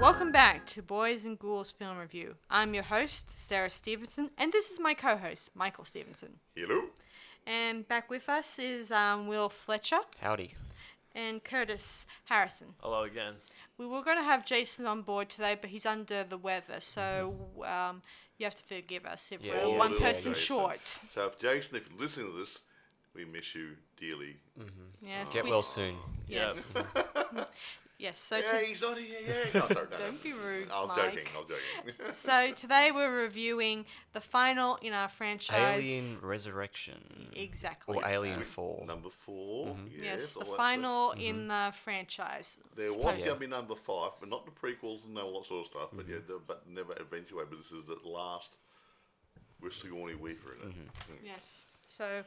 Welcome back to Boys and Ghouls Film Review. I'm your host, Sarah Stephenson, and this is my co-host, Michael Stephenson. Hello. And back with us is Will Fletcher. Howdy. And Curtis Harrison. Hello again. We were going to have Jason on board today, but he's under the weather, so you have to forgive us if we're one person short. So if Jason, if you're listening to this, we miss you dearly. Mm-hmm. Yes, Get well soon. Yes. Yes. So he's not here. Yeah. No, sorry, no. Don't be rude, I was Mike. joking. So today we're reviewing the final in our franchise. Alien Resurrection. Exactly. Or Alien 4. Number 4. Mm-hmm. Yes, the final in the franchise. There was going to be number 5, but not the prequels and all that sort of stuff. But but never eventuated. But this is the last with Sigourney Weaver in it. Yes. So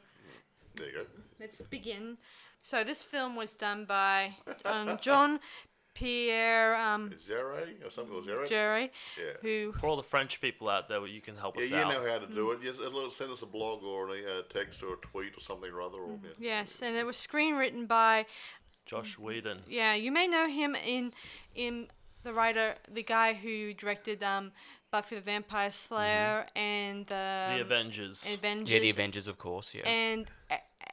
there you go. let's begin. So this film was done by Jean-Pierre Jarre or something called Jarre? Jerry, Yeah. who For all the French people out there, you can help us Yeah, out. you know how to do it. Just send us a blog or a text or a tweet or something or other. Or, yes, and it was screenwritten by Josh Whedon. Yeah, you may know him in the guy who directed Buffy the Vampire Slayer and The Avengers. Yeah, the Avengers, of course, yeah. and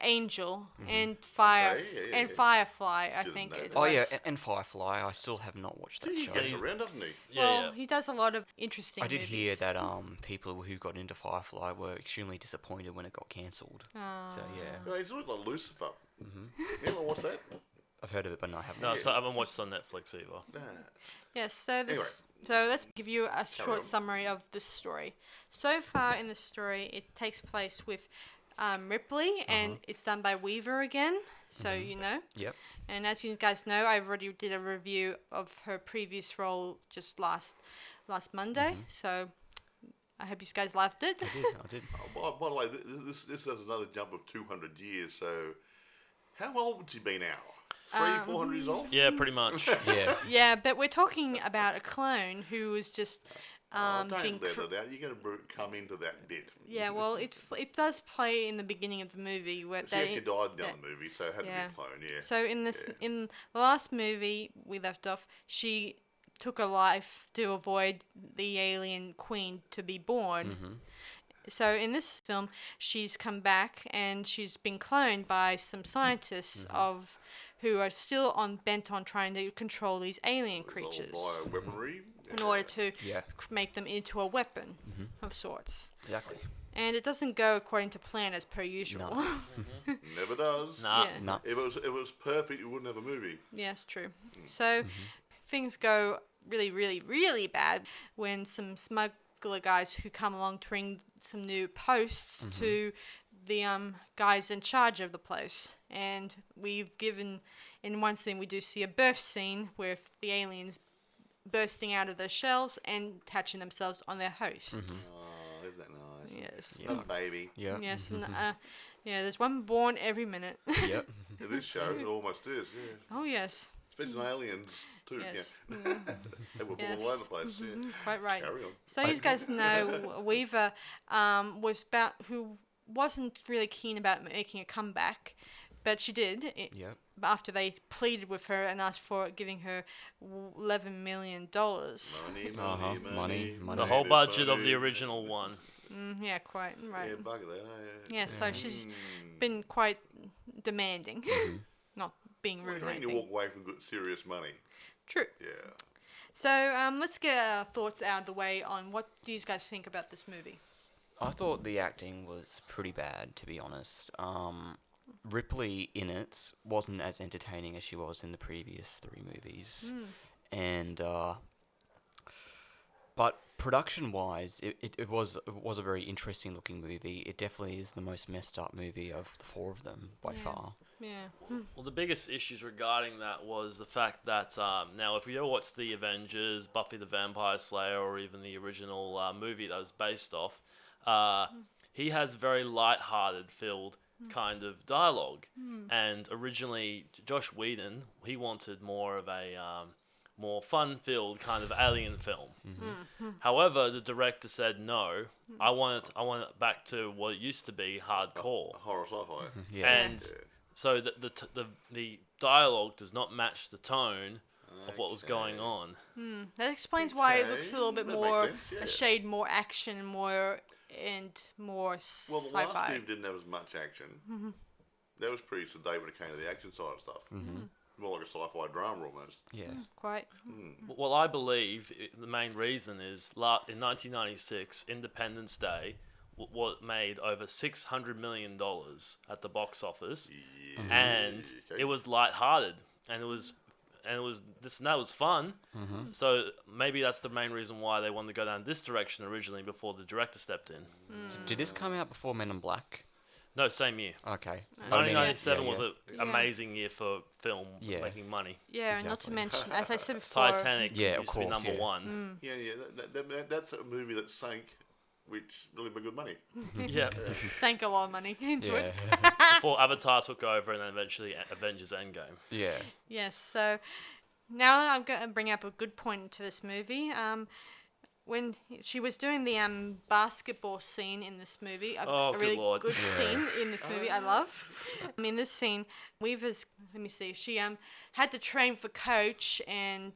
Angel and Firefly. I Didn't think know it that. Oh, yeah, was. and Firefly. I still have not watched that He show. gets around, doesn't he? Well, he does a lot of interesting I did movies. hear that people who got into Firefly were extremely disappointed when it got cancelled. So, yeah. No, he's looked like Lucifer. You ever watch that? I've heard of it, but no, I haven't. No, so I haven't watched it on Netflix either. Nah. Yes, so let's give you a short summary of this story. So far in the story, it takes place with Ripley, and it's done by Weaver again, so you know. Yep. And as you guys know, I already did a review of her previous role just last Monday, so I hope you guys loved it. I did. Oh, by the way, this has another jump of 200 years, so how old would she be now? 400 years old? Yeah, pretty much. Yeah. Yeah, but we're talking about a clone who was just Don't being... let it out. You're going to come into that bit. Yeah, well, it does play in the beginning of the movie where She actually died in the other movie, so it had to be a clone, yeah. So in the last movie we left off, she took a life to avoid the alien queen to be born. So in this film, she's come back and she's been cloned by some scientists who are still bent on trying to control these alien creatures Bioweaponry. in order to Yeah. make them into a weapon of sorts. Exactly. And it doesn't go according to plan as per usual. No. Never does. Nah. Yeah. Nuts. If it was perfect, you wouldn't have a movie. Yes, true. So things go really, really, really bad when some smuggler guys who come along to bring some new posts to the guys in charge of the place. And we've given, in one scene, we do see a birth scene with the aliens bursting out of their shells and attaching themselves on their hosts. Oh, isn't that nice? Yes. Yeah. That baby. Yeah. Yes, and there's one born every minute. Yep. In this show, it almost is, yeah. Oh, yes. Especially aliens, too. Yes. Yeah. They were Yes. all over the place, yeah. Quite right. Carry on. So you guys know Weaver who wasn't really keen about making a comeback, but she did. Yep. After they pleaded with her and asked for giving her $11 million. Money. The whole budget of the original one. Yeah, quite right. Yeah, bugger that. Yeah, so she's been quite demanding, not being rude or How can you anything. walk away from good, serious money? True. Yeah. So let's get our thoughts out of the way on what do you guys think about this movie. I thought the acting was pretty bad, to be honest. Ripley in it wasn't as entertaining as she was in the previous 3 movies. And but production-wise, it was a very interesting looking movie. It definitely is the most messed up movie of the 4 of them by far. Yeah. Well, the biggest issues regarding that was the fact that now, if you ever watch The Avengers, Buffy the Vampire Slayer, or even the original movie that was based off, he has very light-hearted, filled kind of dialogue. And originally, Josh Whedon, he wanted more of a more fun-filled kind of alien film. However, the director said no. I want it back to what it used to be, hardcore. Horror sci-fi. Yeah. And so the dialogue does not match the tone of what was going on. That explains why it looks a little bit That more makes sense, a shade more action, more Well, the sci-fi. last movie didn't have as much action. That was pretty sedate when it came to the action side of stuff. More like a sci-fi drama almost. Yeah. Quite. Well, I believe the main reason is in 1996, Independence Day made over $600 million at the box office, and it was lighthearted, and it was this and that was fun. So maybe that's the main reason why they wanted to go down this direction originally before the director stepped in. Did this come out before Men in Black? No, same year. Okay. 1997 was Yeah. an amazing year for film making money. Yeah, and not to mention, as I said before, Titanic of used to be course, number one. Yeah, that's a movie that sank, which really made good money. Yeah. sank a lot of money into it. Before Avatar took over and then eventually Avengers Endgame. Yeah. Yes, so now I'm going to bring up a good point to this movie. When she was doing the basketball scene in this movie, a good really Lord. good scene in this movie, I love. In this scene, Weaver's, let me see, she had to train for coach and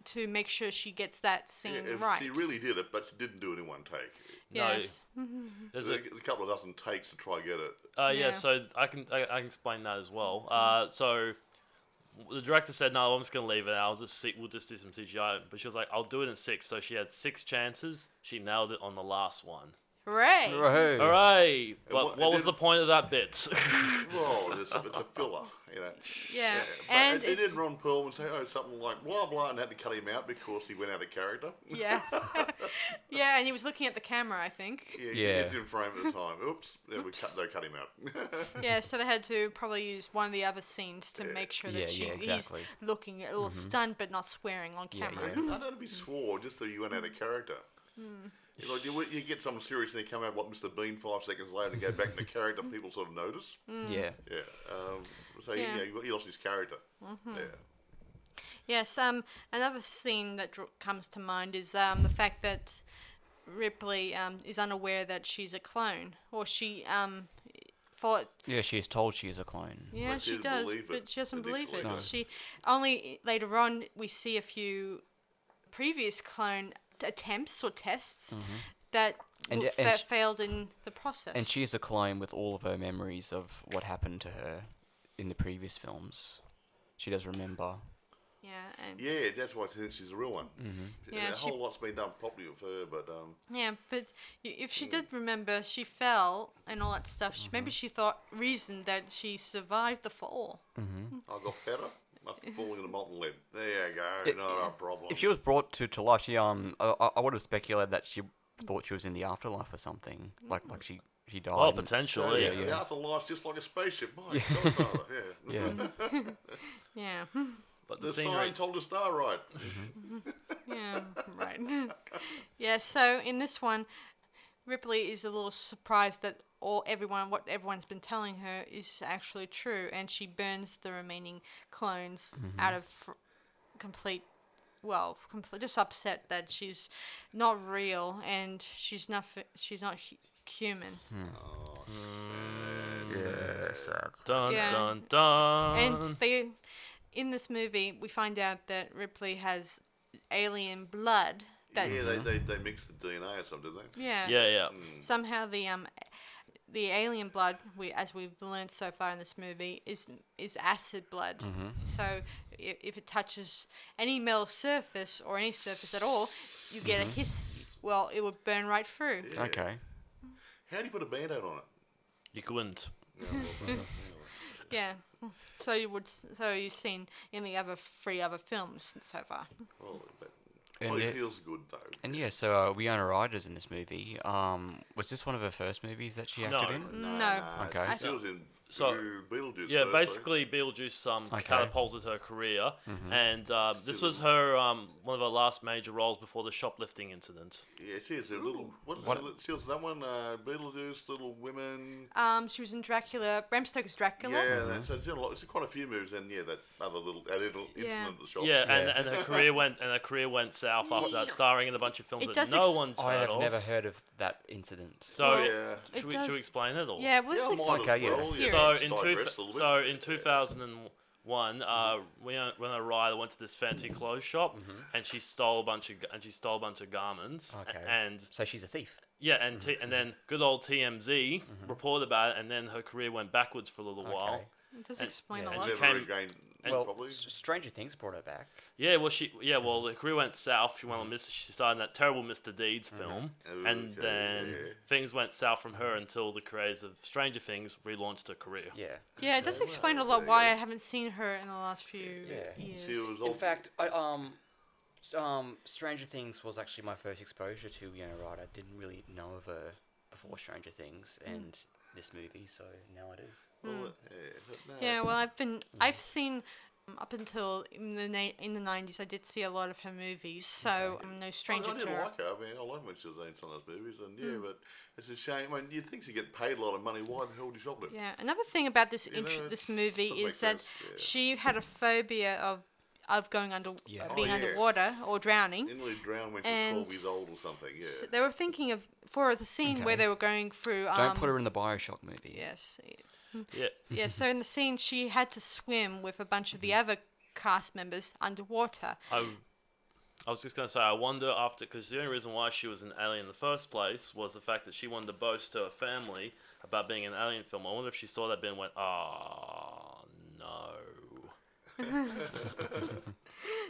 to make sure she gets that scene right. She really did it, but she didn't do it in one take. Yes. There's a couple of dozen takes to try to get it. Yeah. So I can explain that as well. So the director said, "No, I'm just gonna leave it out. We'll just do some CGI." But she was like, "I'll do it in 6." So she had 6 chances. She nailed it on the last one. Hooray! Right. All right. But what what was the point of that bit? Well, it's a filler, you know. Yeah. But And it did Ron Perlman say, something like blah blah, and had to cut him out because he went out of character. yeah. yeah, and he was looking at the camera, I think. Yeah, Yeah. he was in frame at the time. Oops, they cut him out. Yeah, so they had to probably use one of the other scenes to make sure that exactly. he's looking a little stunned but not swearing on camera. I don't know if he swore, just that he went out of character. Like you get something serious and they come out like Mr. Bean 5 seconds later and go back into character, people sort of notice. Yeah. Yeah. So he lost his character. Yeah. Yes, another scene that comes to mind is the fact that Ripley is unaware that she's a clone, or she thought. Yeah, she is told she is a clone. Yeah, But she she didn't does, believe it but she doesn't believe it. initially. No. She only later on we see a few previous clone attempts or tests that failed in the process. And she is a clone with all of her memories of what happened to her in the previous films. She does remember. Yeah, and Yeah, that's why I think she's a real one. Yeah, a whole lot's been done properly with her, but yeah, but if she did remember, she fell and all that stuff. Maybe she reasoned that she survived the fall. I got better after falling in a molten lead. There you go, not a problem. If she was brought to life, she I would have speculated that she thought she was in the afterlife or something. Like she died. Well, and- potentially. yeah, the afterlife's just like a spaceship. My Godfather, yeah. Yeah. Yeah, But The the scene sign told the star right. yeah, right. Yeah, so in this one, Ripley is a little surprised that what everyone's been telling her is actually true, and she burns the remaining clones out of complete, just upset that she's not real and she's not human. Yeah, sad. Dun Yeah. dun dun. And in this movie, we find out that Ripley has alien blood. That Yeah, they mixed the DNA or something, didn't they? Yeah. Somehow the alien blood, as we've learned so far in this movie, is acid blood. So if it touches any metal surface or any surface at all, you get a hiss. Well, it would burn right through. Yeah. Okay. How do you put a band-aid on it? You couldn't. Yeah. So you've seen in the other 3 other films so far. Well, And it it- feels good though. And yeah, so Winona Ryder's in this movie. Was this one of her first movies that she acted in? No. Okay. She was in So- Beetlejuice. Yeah, first, basically Beetlejuice Okay. catapulted her career, and this was her one of her last major roles before the shoplifting incident. Yeah, she is a little. What? She was that one. Beetlejuice, Little Women. She was in Dracula, Bram Stoker's Dracula. Yeah, so it's quite a few movies, and that other little incident at the shops. Yeah, and her career went south after that, starring in a bunch of films It that does no one's I heard have of. never heard of that incident. So Well, yeah. it should we does- explain it or? Yeah, what's Yeah, this? might as Okay, yeah. well, Here. So to in digress a little bit. 2001, One, Winona Ryder went to this fancy clothes shop, and she stole a bunch of garments. Okay. And So she's a thief. yeah, and and then good old TMZ reported about it, and then her career went backwards for a little while. Okay. It does And- explain yeah, a and lot. she Never came- again, Well, probably. Stranger Things brought her back. Yeah, well, her career went south. She went on she starred in that terrible Mr. Deeds film, and Okay, then yeah. things went south from her until the creators of Stranger Things relaunched her career. Yeah. Yeah, it does explain a lot why I haven't seen her in the last few years. She was In fact, Stranger Things was actually my first exposure to Winona Ryder. I didn't really know of her before Stranger Things and this movie, so now I do. well, Yeah, well, I've seen up until in the 90s. I did see a lot of her movies, so I'm no stranger I to did her. like her. I mean, I like when she was in some of those movies, and but it's a shame. I mean, you'd think she get paid a lot of money. Why the hell do you shoplift? Yeah, another thing about this You know, this movie doesn't is make that sense, yeah. she had a phobia of going Yeah. being Oh, yeah. underwater or drowning. Nearly drowned when she was And 12 years old or something. Yeah. They were thinking of for the scene where Okay. they were going through. Don't put her in the Bioshock movie. Yes. Yeah. Yeah. So in the scene, she had to swim with a bunch of the other cast members underwater. I was just gonna say, I wonder because the only reason why she was an alien in the first place was the fact that she wanted to boast to her family about being an alien film. I wonder if she saw that bit and went, "Oh no."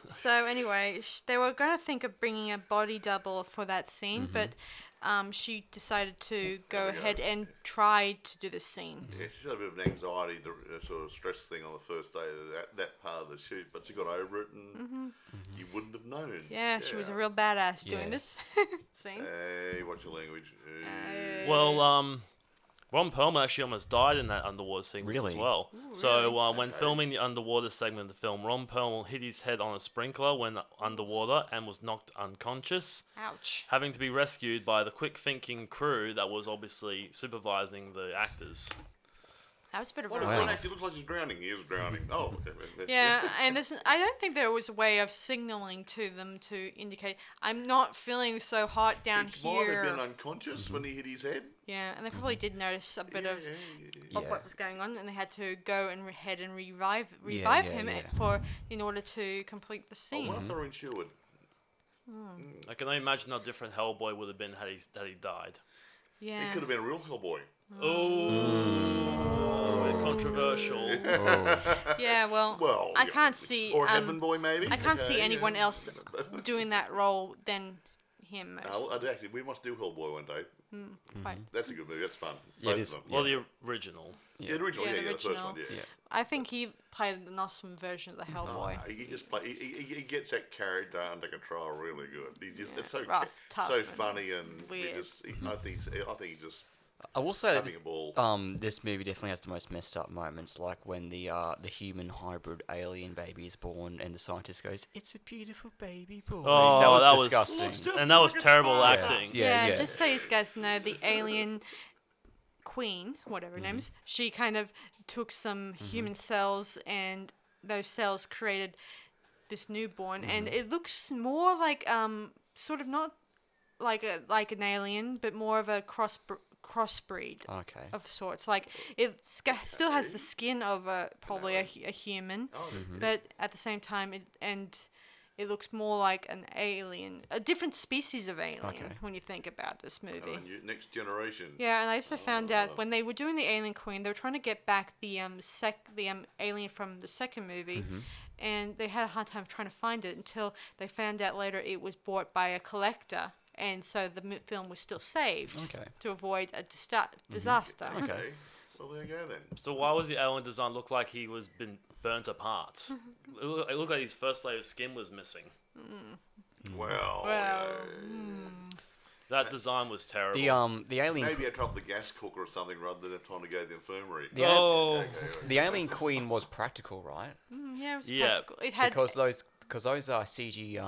So anyway, they were going to think of bringing a body double for that scene, but she decided to go ahead and try to do the scene. Yeah, she's had a bit of an anxiety, sort of stress thing on the first day of that part of the shoot, but she got over it, and you wouldn't have known. Yeah, she was a real badass doing Yeah. this scene. Hey, watch your language. Well, Ron Perlman actually almost died in that underwater sequence as Really? well. So when filming the underwater segment of the film, Ron Perlman hit his head on a sprinkler when underwater and was knocked unconscious, Ouch. having to be rescued by the quick-thinking crew that was obviously supervising the actors. That was a bit of What a a Wow. relief. He looks like he's drowning. He is drowning. Oh. Yeah, and I don't think there was a way of signaling to them to indicate, I'm not feeling so hot down He might have been here. unconscious when he hit his head. Yeah, and they probably did notice a bit of Yeah. what was going on, and they had to go and head and revive yeah, him yeah. in order to complete the I scene. wonder if they're insured. I can only imagine how different Hellboy would have been had he died. He Yeah. could have been a real Hellboy. Oh, controversial. Yeah, well, Well, I yeah, can't see Or Heaven Boy, maybe. I can't see Okay, anyone yeah. else doing that role than him. Actually, we must do Hellboy one day. Quite. That's a good movie. That's fun. Yeah, it Both is. of them. Well, the original. Yeah, the original. Yeah, Yeah, the the first original. one. Yeah. Yeah. I think he played an awesome version of the Hellboy. Oh, he just play. He gets that character under control really good. He just Yeah, it's so rough, tough, so and funny and weird. I think he's just I will say having a ball. that this movie definitely has the most messed up moments, like when the human hybrid alien baby is born and the scientist goes, "It's a beautiful baby boy." Oh, that was that was- disgusting. And that was like a terrible spider. acting. Yeah. Just so you guys know, the alien queen, whatever her name is, she kind of took some human cells, and those cells created this newborn, and it looks more like sort of not like an alien, but more of a crossbreed Okay. of sorts. Like it still has the skin of probably a human, Oh, but at the same time, it looks more like an alien, a different species of alien Okay. when you think about this movie. Next generation. Yeah, and I also found out when they were doing the Alien Queen, they were trying to get back the alien from the second movie, and they had a hard time trying to find it until they found out later it was bought by a collector, and so the film was still saved Okay. to avoid a disaster. Okay. So there you go then. So why was the alien design look like he was been burnt apart? It looked like his first layer of skin was missing. Well, Well, That design was terrible. The alien maybe I dropped the gas cooker or something rather than trying to go to the infirmary. the, Oh, the alien queen was practical, right? yeah, it was Yeah, practical. It had Because those CG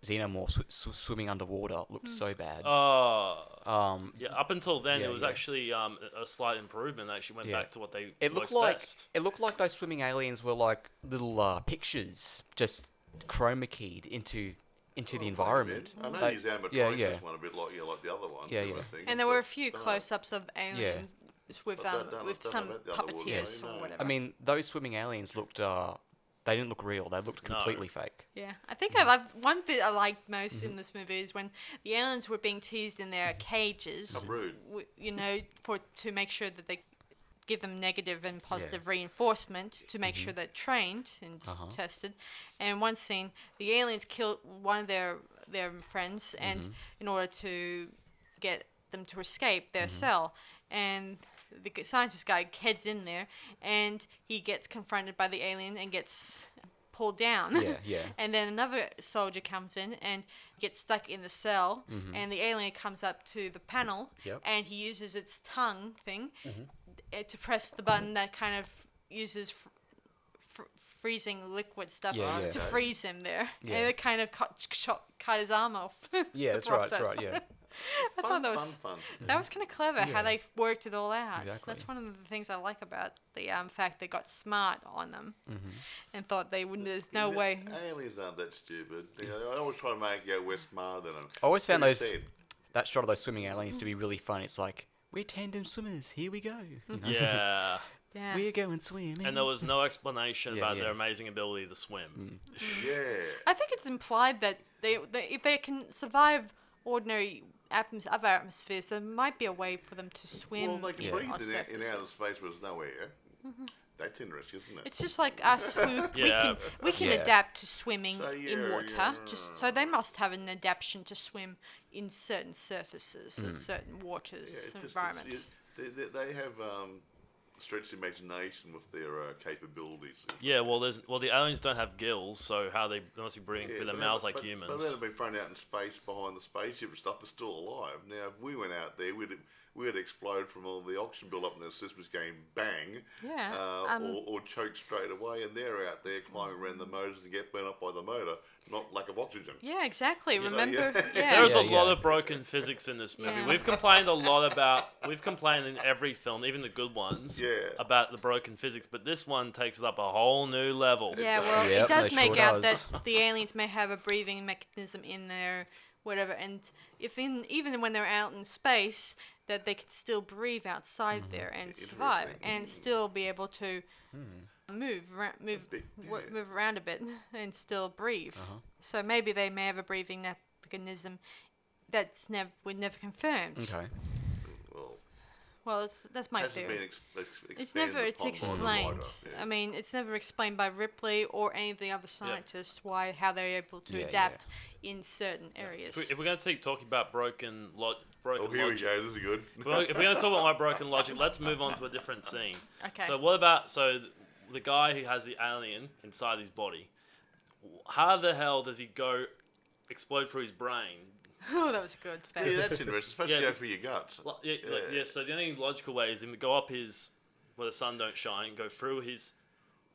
xenomorphs swimming underwater looked so bad. yeah. Up until then, Yeah, it was yeah. actually a slight improvement. They actually went Yeah. back to what they It looked like those swimming aliens were like little pictures, just chroma keyed into the environment. I know They- these animatronics yeah. one a bit like the other ones. Yeah, sort yeah. of thing, and there were a but few don't know. close-ups of aliens with But don't know some about the other ones, puppeteers no. or whatever. I mean, those swimming aliens looked They didn't look real. They looked completely fake. Yeah, I think I love one bit I liked most in this movie is when the aliens were being teased in their cages. How rude. You know, to make sure that they give them negative and positive reinforcement to make sure they're trained and tested. And in one scene, the aliens killed one of their friends, and in order to get them to escape their cell, and the scientist guy heads in there, and he gets confronted by the alien and gets pulled down. Yeah. And then another soldier comes in and gets stuck in the cell, and the alien comes up to the panel, and he uses its tongue thing to press the button that kind of uses freezing liquid stuff to freeze him there. Yeah. And it kind of cut his arm off. Yeah, that's right, yeah. I thought that was Fun. that was kind of clever how they worked it all out. Exactly. That's one of the things I like about the fact they got smart on them and thought they wouldn't. There's no way. Aliens aren't that stupid. You know, I always try to make out we're smarter than them. I always found that shot of those swimming aliens to be really fun. It's like, we're tandem swimmers, here we go. You know? Yeah. Yeah. We're going swimming. And there was no explanation about their amazing ability to swim. Yeah. I think it's implied that they if they can survive ordinary other atmospheres, there might be a way for them to swim. Well, they can breathe on in outer surfaces. space where there's no air. That's interesting, isn't it? It's just like us who we can adapt to swimming in water. So they must have an adaptation to swim in certain surfaces and certain waters environments. They have stretched imagination with their capabilities. Yeah, well, the aliens don't have gills, so how they must be breathing through their mouths like humans. But they've been thrown out in space behind the spaceship and stuff. They're still alive. Now, if we went out there, we'd explode from all the oxygen build-up in their systems going bang, or choke straight away, and they're out there climbing around the motors and get burnt up by the motor, not lack of oxygen. Yeah, exactly. You know, Remember, There's a lot of broken physics in this movie. Yeah. We've complained in every film, even the good ones, about the broken physics, but this one takes it up a whole new level. Yeah, well, Yep, it does they make sure out does. that the aliens may have a breathing mechanism in there, whatever, and even when they're out in space, that they could still breathe outside there and survive, and still be able to move around a bit and still breathe. So maybe they may have a breathing mechanism that's never confirmed. Okay. Well, that's my hasn't theory. been It's never explained. Writer, I mean, it's never explained by Ripley or any of the other scientists how they're able to adapt in certain areas. If we're going to keep talking about broken Oh, logic, here we go. This is good. if we're going to talk about my broken logic, let's move on to a different scene. Okay. So what about the guy who has the alien inside his body? How the hell does he go explode through his brain? Oh, that was good. Yeah, that's interesting. Supposed to go through your guts. So the only logical way is him to go up where the sun don't shine, go through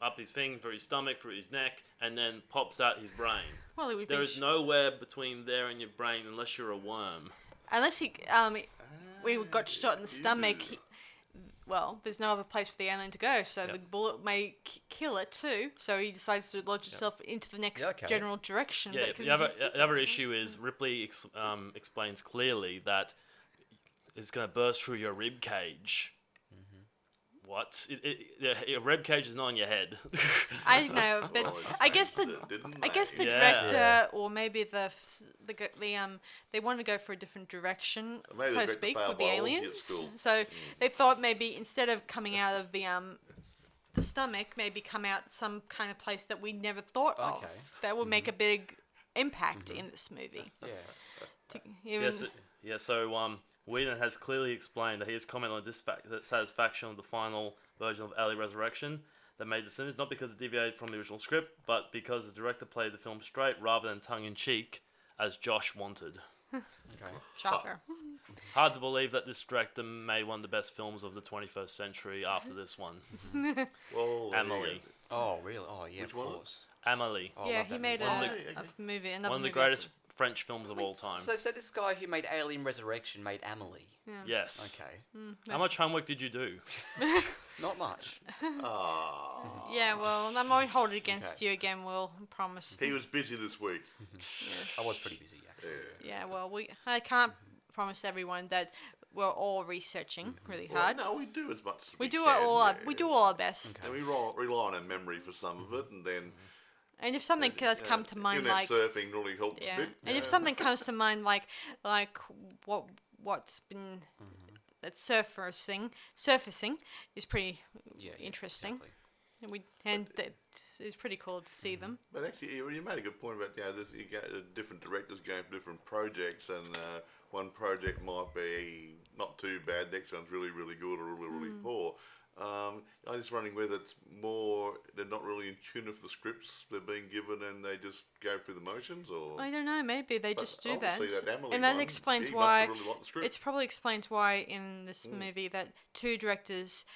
up his thing, through his stomach, through his neck, and then pops out his brain. Well, it would There be is nowhere between there and your brain unless you're a worm. unless we got shot in the stomach. There's no other place for the alien to go, so the bullet may kill it too. So he decides to lodge itself into the next general direction. Yeah, the other issue is Ripley explains clearly that it's going to burst through your rib cage. What? Your rib cage is not on your head. I know, but I guess the director or maybe they want to go for a different direction, Maybe so the to director speak, failed for the biology at aliens. school. So they thought maybe instead of coming out of the stomach, maybe come out some kind of place that we never thought of. That would make a big impact in this movie. So Whedon has clearly explained that he has commented on the dissatisfaction of the final version of Alien Resurrection that made the decision, not because it deviated from the original script, but because the director played the film straight rather than tongue-in-cheek, as Josh wanted. Shocker. Hard to believe that this director made one of the best films of the 21st century after this one. Well, Amelie. Oh, really? Oh, yeah, Which of one? course. Amelie. Oh, Yeah, love he that made movie. a movie. Another One of the movie greatest French films of all time. So this guy who made Alien Resurrection made Amelie. Yes. Okay. How much homework did you do? Not much. Yeah, well, I won't hold it against you again, Will. I promise. He was busy this week. I was pretty busy, actually. Yeah, well, I can't promise everyone that we're all researching really hard. No, we do as much as we do can, we do all our best. And we rely on our memory for some of it, and then. And if something does come to mind, internet like surfing really helps a bit. And if something comes to mind, like what's been that surfacing is pretty interesting. Exactly. And it's pretty cool to see them. But actually, you made a good point about you get different directors going for different projects, and one project might be not too bad, next one's really, really good or really, really poor. I'm just wondering whether it's more they're not really in tune with the scripts they're being given and they just go through the motions, or I don't know. Maybe they just do that, and that explains why. Really liked the script. It's probably explains why in this movie that two directors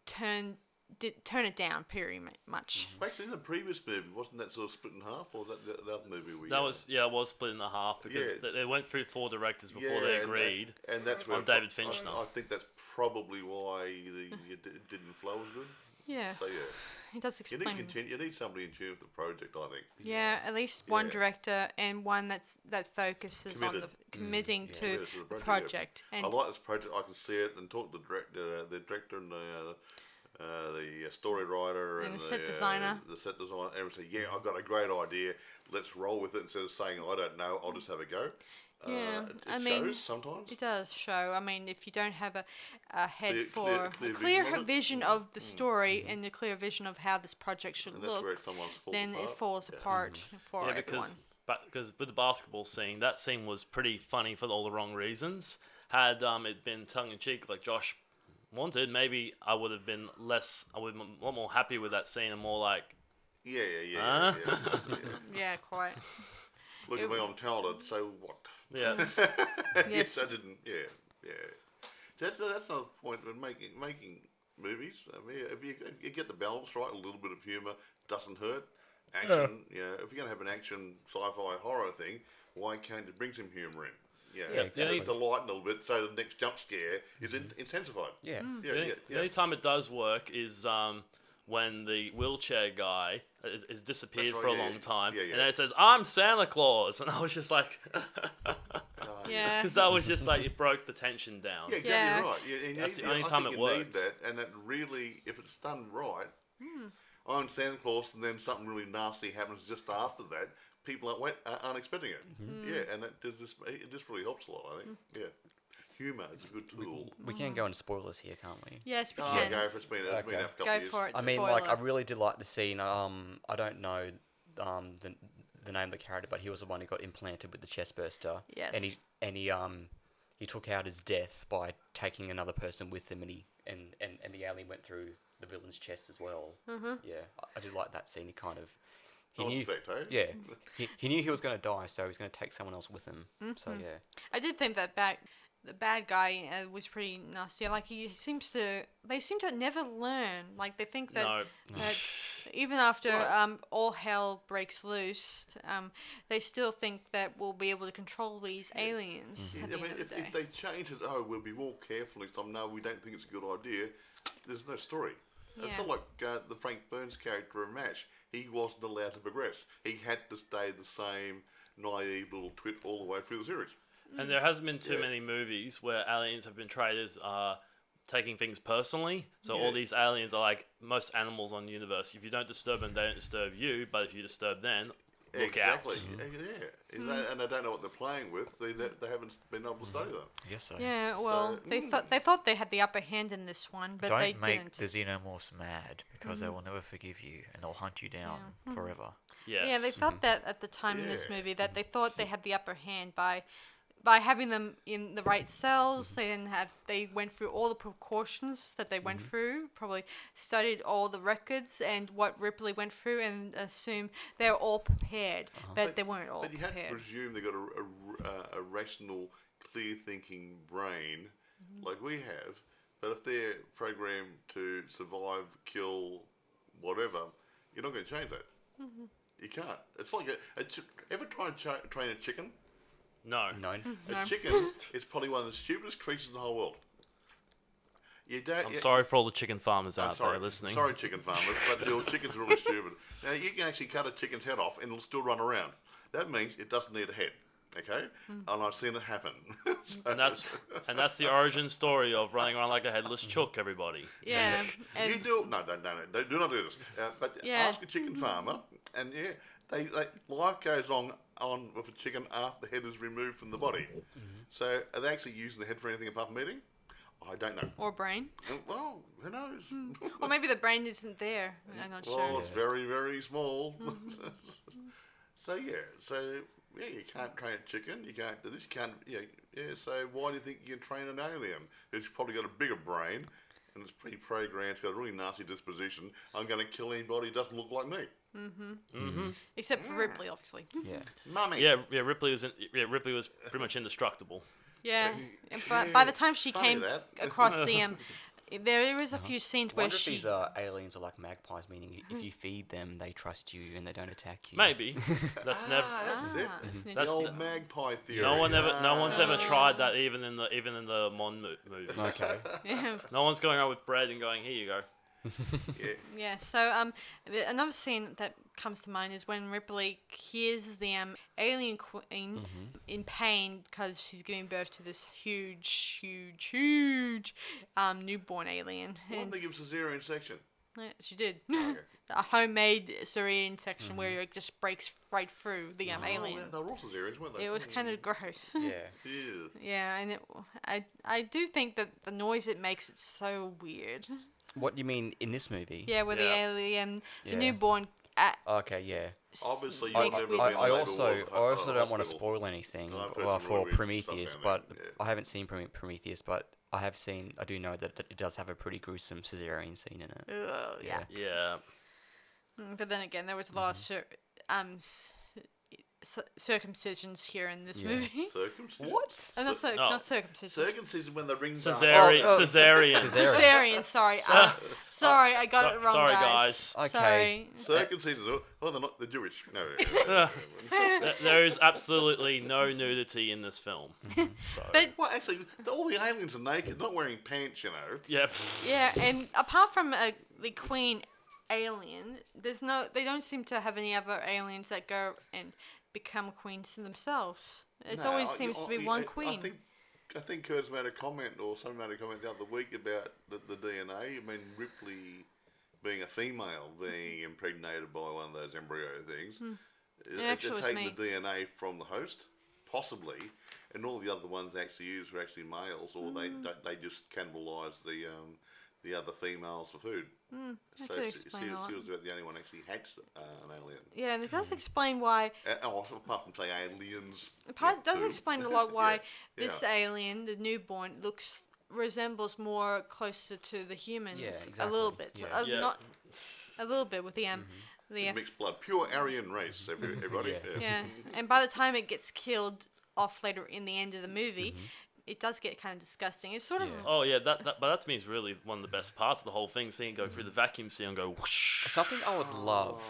turn it down pretty much. Actually, in the previous movie, wasn't that sort of split in half, or that other movie? It was split in half because they went through 4 directors before they agreed. And that's where on David Fincher. I think that's probably why it didn't flow as good. Yeah. So it does explain. You need somebody in tune with the project, I think. Yeah, at least one director and one that focuses on committing to the project. And I like this project. I can see it and talk to the director and the story writer and the set designer. And say, I've got a great idea. Let's roll with it instead of saying, I don't know, I'll just have a go. Yeah, it shows sometimes. It does show. I mean, if you don't have a head for a clear vision of the story and a clear vision of how this project should look, then it falls apart for everyone. Because with the basketball scene, that scene was pretty funny for all the wrong reasons. Had it been tongue-in-cheek like Josh wanted, maybe I would have been less. I would be a lot more happy with that scene and more like. Yeah, quite. Look at me, I'm talented. So what? Yeah. Yes, I didn't. Yeah. That's another point when making movies. I mean, if you get the balance right, a little bit of humour doesn't hurt. Action, if you're gonna have an action sci-fi horror thing, why can't it bring some humour in? To lighten a little bit, so the next jump scare is intensified. The only time it does work is when the wheelchair guy is disappeared for a long time, and then it says, "I'm Santa Claus," and I was just like, because that was just like it broke the tension down. Yeah, exactly right. That's the only time it works. Need that, and that really, if it's done right, I'm Santa Claus, and then something really nasty happens just after that. People aren't expecting it. And it just really helps a lot, I think. Humour is a good tool. We can go into spoilers here, can't we? Yes, we can. Go for it's been a couple of years. For it. I mean, I really did like the scene. I don't know the name of the character, but he was the one who got implanted with the chest burster. Yes. And he took out his death by taking another person with him, and the alien went through the villain's chest as well. Yeah, I did like that scene. He kind of. He knew, he knew he was going to die, so he was going to take someone else with him. So yeah, I did think that the bad guy was pretty nasty. Like they seem to never learn. Like they think that even after all hell breaks loose, they still think that we'll be able to control these aliens. At the end of the day. If they change it, we'll be more careful next time. No, we don't think it's a good idea. There's no story. Yeah. It's not like the Frank Burns character in MASH. He wasn't allowed to progress. He had to stay the same naive little twit all the way through the series. And there hasn't been too many movies where aliens have been portrayed as taking things personally. So all these aliens are like most animals on the universe. If you don't disturb them, they don't disturb you. But if you disturb them, look out. And they don't know what they're playing with. They haven't been able to study them. Yes, so. Yeah, well, they thought they had the upper hand in this one, but they didn't. Don't make the Xenomorphs mad, because they will never forgive you, and they'll hunt you down forever. Yes. Yeah, they thought that at the time in this movie, that they thought they had the upper hand by having them in the right cells. They went through all the precautions that they went through, probably studied all the records and what Ripley went through, and assumed they're all prepared, but they weren't all prepared. But you have to presume they've got a rational, clear-thinking brain like we have, but if they're programmed to survive, kill, whatever, you're not going to change that. You can't. It's like ever try to train a chicken? No. A chicken is probably one of the stupidest creatures in the whole world. I'm sorry for all the chicken farmers out there listening. Sorry, chicken farmers, but your chickens are really stupid. Now, you can actually cut a chicken's head off and it'll still run around. That means it doesn't need a head. Okay, and I've seen it happen. And that's the origin story of running around like a headless chook, everybody. Yeah. You do no, do not do this. But ask a chicken farmer, and they life goes on with a chicken after the head is removed from the body. So are they actually using the head for anything apart from eating? I don't know. Or brain. Well, who knows? Or maybe the brain isn't there. I'm not sure. Well, it's very, very small. So you can't train a chicken. You can't do this. You can't. So why do you think you can train an alien? It's probably got a bigger brain, and it's pretty programmed. It's got a really nasty disposition. I'm going to kill anybody who doesn't look like me. Except for Ripley, obviously. Yeah. Mummy. Yeah. Ripley was pretty much indestructible. Yeah. But by the time she came across the there is a few scenes where Wonder if she. these aliens are like magpies, meaning if you feed them, they trust you and they don't attack you. Maybe. That's never. That's the old magpie theory. No one's ever tried that, even in the Mon movies. Okay. Yeah. No one's going out with bread and going, here you go. Yeah. So another scene that comes to mind is when Ripley hears the alien queen in pain because she's giving birth to this huge newborn alien. Why didn't they give cesarean section? Yeah, she did. Okay. A homemade cesarean section where it just breaks right through the alien. They were all cesareans, weren't they? It was kind of gross. Yeah. Yeah. Yeah, and I do think that the noise it makes it's so weird. What do you mean in this movie? Yeah, where the alien, the Yeah. newborn. Okay, yeah. Obviously, I- you've never I been also don't want to spoil anything I've heard some for really weird Prometheus, stuff down but there, I haven't seen Prometheus, but I do know that it does have a pretty gruesome cesarean scene in it. Yeah. Yeah. But then again, there was a lot of circumcisions here in this movie. Circumcision? What? Not circumcision. Circumcision when the rings Cesarean. Cesarean, sorry. Sorry, I got it wrong, sorry, guys. Okay. Sorry. Circumcision. Oh, they're not the Jewish. No. There is absolutely no nudity in this film. But Well, actually, all the aliens are naked, not wearing pants, Yeah. yeah, and apart from the queen alien, they don't seem to have any other aliens that go and become queens themselves. It always seems to be one queen. I think Curtis made a comment, or someone made a comment the other week about the DNA. I mean, Ripley being a female, being impregnated by one of those embryo things. They're taking the DNA from the host, possibly, and all the other ones actually used were actually males, or they just cannibalise the other females for food. That So could she explain a lot. was about the only one actually hatched an alien. Yeah, and it does explain why. Apart from say aliens. It does explain a lot why this Yeah. alien, the newborn, resembles more closer to the humans. Yeah, A little exactly. bit. Yeah. Not a little bit with the Mixed blood, pure Aryan race, everybody. Yeah. yeah. And by the time it gets killed off later in the end of the movie, it does get kind of disgusting. It's sort of Oh yeah, but that to me is really one of the best parts of the whole thing. Seeing it go through the vacuum seal and go whoosh. Something I would love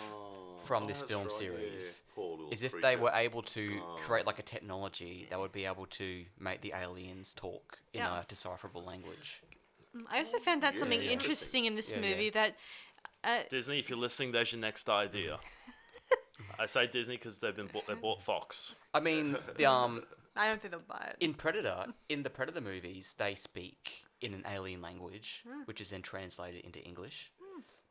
from this that's film right, series yeah. Poor little is if creature. they were able to create like a technology that would be able to make the aliens talk in Yeah. a decipherable language. I also found out something yeah. interesting in this Yeah, movie yeah. that Disney, if you're listening, there's your next idea. I say Disney because they bought Fox. I mean, I don't think they'll buy it. in the Predator movies, they speak in an alien language, which is then translated into English.